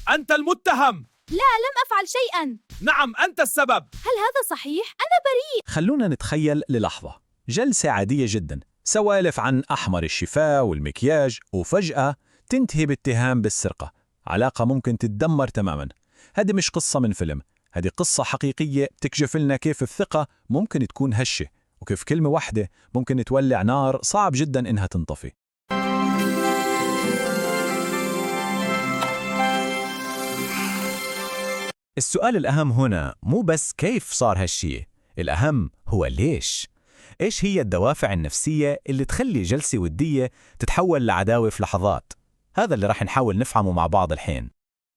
أنت المتهم. لا، لم أفعل شيئاً. نعم، أنت السبب. هل هذا صحيح؟ أنا بريء. خلونا نتخيل للحظة جلسة عادية جدا، سوالف عن أحمر الشفاه والمكياج، وفجأة تنتهي باتهام بالسرقة. علاقة ممكن تتدمر تماما. هذه مش قصة من فيلم، هذه قصة حقيقية تكشف لنا كيف الثقة ممكن تكون هشة، وكيف كلمة واحدة ممكن تولع نار صعب جدا إنها تنطفي. السؤال الأهم هنا مو بس كيف صار هالشي، الأهم هو ليش. إيش هي الدوافع النفسية اللي تخلي جلسة ودية تتحول لعداوة في لحظات؟ هذا اللي راح نحاول نفهمه مع بعض الحين.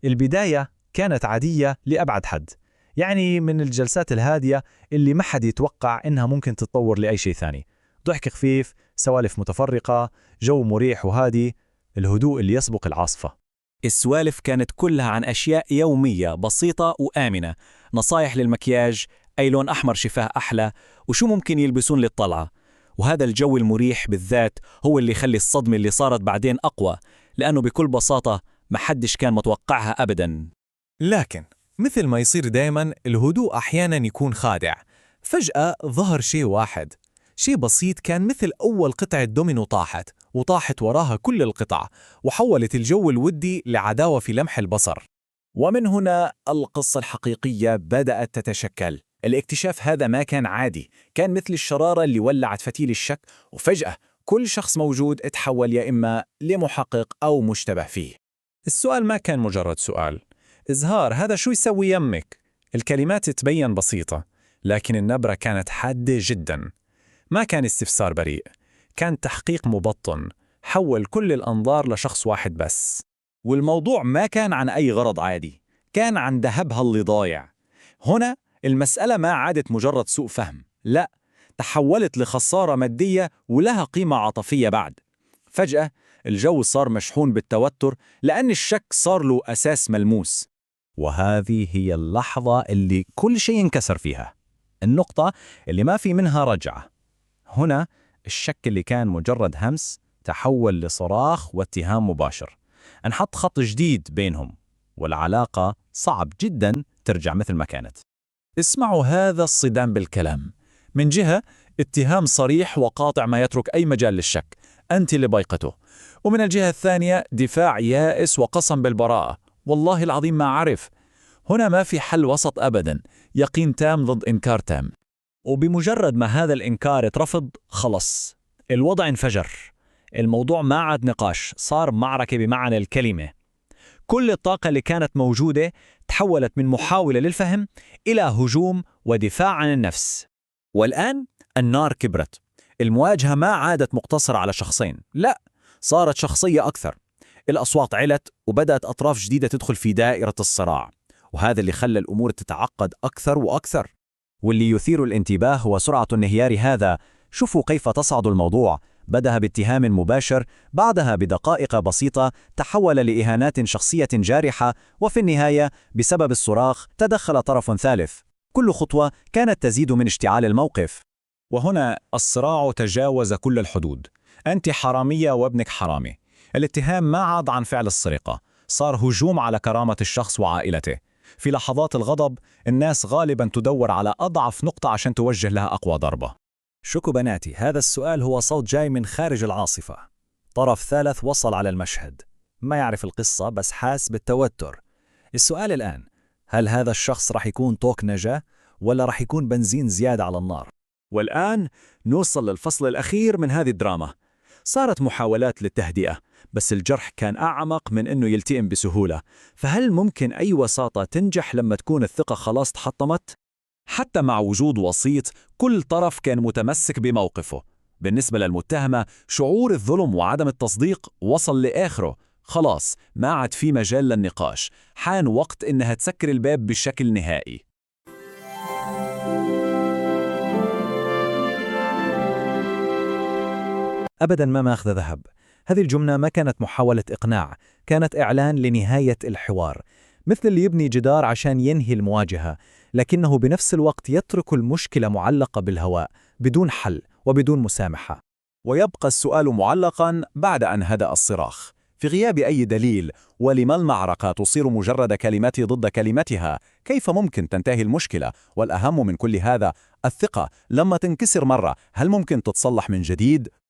البداية كانت عادية لأبعد حد، يعني من الجلسات الهادية اللي ما حد يتوقع إنها ممكن تتطور لأي شيء ثاني. ضحك خفيف، سوالف متفرقة، جو مريح وهادي، الهدوء اللي يسبق العاصفة. السوالف كانت كلها عن أشياء يومية بسيطة وآمنة، نصايح للمكياج، أي لون أحمر شفاه أحلى، وشو ممكن يلبسون للطلعة. وهذا الجو المريح بالذات هو اللي يخلي الصدمة اللي صارت بعدين أقوى، لأنه بكل بساطة ما حدش كان متوقعها أبداً. لكن مثل ما يصير دايماً، الهدوء أحياناً يكون خادع. فجأة ظهر شيء واحد، شيء بسيط كان مثل أول قطعة دومينو وطاحت وراها كل القطع، وحولت الجو الودي لعداوة في لمح البصر. ومن هنا القصة الحقيقية بدأت تتشكل. الاكتشاف هذا ما كان عادي، كان مثل الشرارة اللي ولعت فتيل الشك، وفجأة كل شخص موجود اتحول يا إما لمحقق أو مشتبه فيه. السؤال ما كان مجرد سؤال، إزهار هذا شو يسوي يمك؟ الكلمات تبين بسيطة، لكن النبرة كانت حادة جدا. ما كان استفسار بريء، كان تحقيق مبطن، حول كل الأنظار لشخص واحد بس. والموضوع ما كان عن أي غرض عادي، كان عن ذهبها اللي ضايع. هنا المسألة ما عادت مجرد سوء فهم، لا، تحولت لخسارة مادية ولها قيمة عاطفية بعد. فجأة الجو صار مشحون بالتوتر، لأن الشك صار له أساس ملموس. وهذه هي اللحظة اللي كل شيء انكسر فيها، النقطة اللي ما في منها رجعة. هنا الشك اللي كان مجرد همس تحول لصراخ واتهام مباشر، انحط خط جديد بينهم، والعلاقة صعب جدا ترجع مثل ما كانت. اسمعوا هذا الصدام بالكلام. من جهة اتهام صريح وقاطع ما يترك أي مجال للشك، أنت اللي بايقته. ومن الجهة الثانية دفاع يائس وقسم بالبراءة، والله العظيم ما أعرف. هنا ما في حل وسط أبدا، يقين تام ضد إنكار تام. وبمجرد ما هذا الإنكار اترفض، خلص الوضع انفجر. الموضوع ما عاد نقاش، صار معركة بمعنى الكلمة. كل الطاقة اللي كانت موجودة تحولت من محاولة للفهم إلى هجوم ودفاع عن النفس. والآن النار كبرت. المواجهة ما عادت مقتصرة على شخصين، لا، صارت شخصية أكثر. الأصوات علت، وبدأت أطراف جديدة تدخل في دائرة الصراع، وهذا اللي خلى الأمور تتعقد أكثر وأكثر. واللي يثير الانتباه هو سرعة الانهيار هذا. شوفوا كيف تصعد الموضوع، بدأ باتهام مباشر، بعدها بدقائق بسيطة تحول لإهانات شخصية جارحة، وفي النهاية بسبب الصراخ تدخل طرف ثالث. كل خطوة كانت تزيد من اشتعال الموقف. وهنا الصراع تجاوز كل الحدود. أنت حرامية وابنك حرامي. الاتهام ما عاد عن فعل السرقة، صار هجوم على كرامة الشخص وعائلته. في لحظات الغضب الناس غالبا تدور على أضعف نقطة عشان توجه لها أقوى ضربة. شكو بناتي، هذا السؤال هو صوت جاي من خارج العاصفة. طرف ثالث وصل على المشهد، ما يعرف القصة بس حاس بالتوتر. السؤال الآن، هل هذا الشخص رح يكون طوق نجاة ولا رح يكون بنزين زيادة على النار؟ والآن نوصل للفصل الأخير من هذه الدراما. صارت محاولات للتهدئة، بس الجرح كان أعمق من أنه يلتئم بسهولة. فهل ممكن أي وساطة تنجح لما تكون الثقة خلاص تحطمت؟ حتى مع وجود وسيط، كل طرف كان متمسك بموقفه. بالنسبة للمتهمة، شعور الظلم وعدم التصديق وصل لآخره. خلاص ما عاد في مجال للنقاش، حان وقت إنها تسكر الباب بشكل نهائي. أبداً ما ماخذ ذهب. هذه الجملة ما كانت محاولة إقناع، كانت إعلان لنهاية الحوار، مثل اللي يبني جدار عشان ينهي المواجهة، لكنه بنفس الوقت يترك المشكلة معلقة بالهواء بدون حل وبدون مسامحة. ويبقى السؤال معلقاً بعد أن هدأ الصراخ. في غياب أي دليل، ولما المعركة تصير مجرد كلمتي ضد كلمتها؟ كيف ممكن تنتهي المشكلة؟ والأهم من كل هذا، الثقة لما تنكسر مرة هل ممكن تتصلح من جديد؟